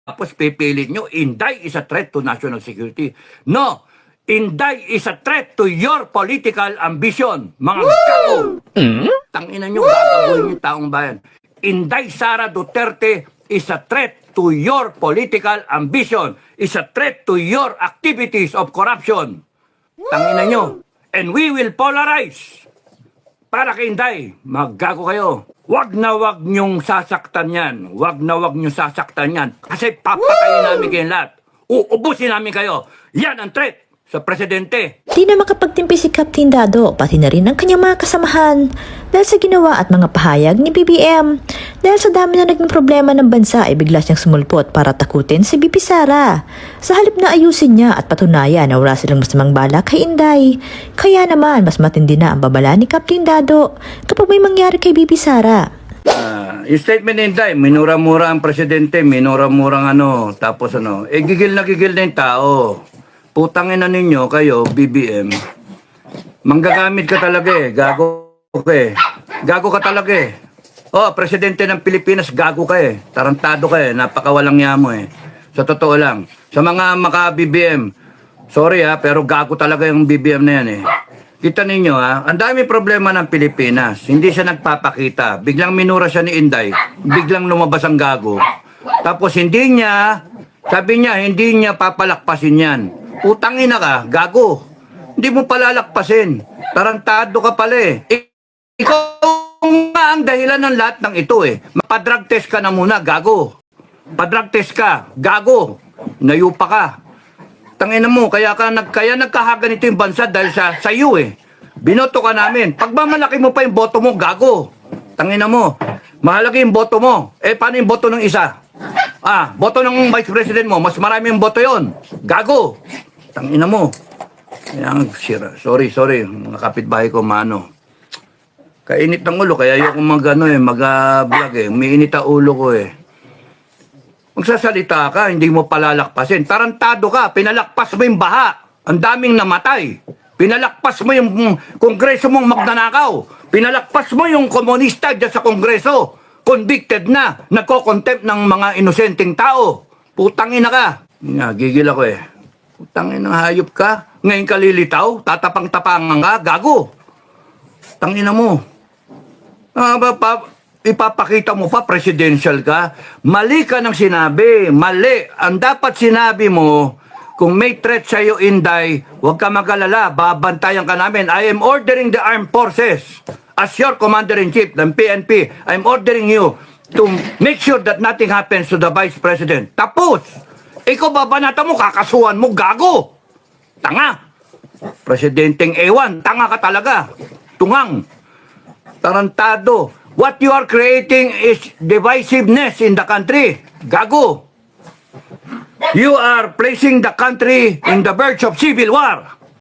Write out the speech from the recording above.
Tapos pipilit nyo, Inday is a threat to national security. No! Inday is a threat to your political ambition. Mga gago! Tangina nyo, gagawin yung taong bayan. Inday Sara Duterte is a threat to your political ambition. Is a threat to your activities of corruption. Tangina nyo. And we will polarize. Para kay Inday, maggago kayo. Wag na wag nyong sasaktan yan. Wag na wag nyong sasaktan yan. Kasi papatayin namin kayo lahat. Uubusin namin kayo. Yan ang threat sa presidente. Di na makapagtimpi si Captain Dado, pati na rin ang kanyang mga kasamahan dahil sa ginawa at mga pahayag ni BBM. Dahil sa dami na naging problema ng bansa ay bigla siyang sumulpot para takutin si BP Sara. Sa halip na ayusin niya at patunayan na wala silang masamang balak kay Inday. Kaya naman mas matindi na ang babala ni Captain Dado kapag may mangyari kay BP Sara. Yung statement ni Inday, minura-mura ang presidente, minura-murang tapos gigil na yung tao. Putangin na ninyo kayo, BBM. Manggagamit ka talaga gago ka Gago ka talaga Oh, presidente ng Pilipinas, gago ka Tarantado ka napakawalang yamo Sa totoo lang. Sa mga maka-BBM, sorry pero gago talaga yung BBM na yan Kita ninyo ang dami problema ng Pilipinas. Hindi siya nagpapakita. Biglang minura siya ni Inday. Biglang lumabas ang gago. Tapos sabi niya, hindi niya papalakpasin yan. Utangin na ka, gago. Hindi mo palalakpasin. Tarantado ka pala Ikaw nga ang dahilan ng lahat ng ito Mapadrug test ka na muna, gago. Padrug test ka, gago. Nayupa ka. Tangina mo, kaya nagkahaganito yung bansa dahil sa iyo Binoto ka namin. Pagmamalaki mo pa yung boto mo, gago. Tangina mo, mahalaga yung boto mo. Paano yung boto ng isa? Boto ng vice president mo, mas marami yung boto yon. Gago. Tangina mo. Sorry, mga kapitbahay ko, Kainit ng ulo, kaya ayoko mag-vlog Umiinit ang ulo ko Magsasalita ka, hindi mo palalakpasin. Tarantado ka, pinalakpas mo yung baha. Ang daming namatay. Pinalakpas mo yung kongreso mong magnanakaw. Pinalakpas mo yung komunista dyan sa kongreso. Convicted na, nagko-contempt ng mga inosenteng tao. Putangin na ka. Gigil ako Putangin na hayop ka. Ngayon ka lilitaw, tatapang-tapangan ka, gago. Tangina mo. Ipapakita mo pa, presidential ka. Mali ka ng sinabi. Mali. Ang dapat sinabi mo, kung may threat sa'yo, Inday, huwag ka mag-alala, babantayan ka namin. I am ordering the armed forces. As your commander-in-chief ng PNP, I'm ordering you to make sure that nothing happens to the Vice President. Tapos, ikaw babanata mo, kakasuhan mo, gago. Tanga. Presidenteng ewan, tanga ka talaga. Tungang. Tarantado. What you are creating is divisiveness in the country. Gago. You are placing the country in the verge of civil war.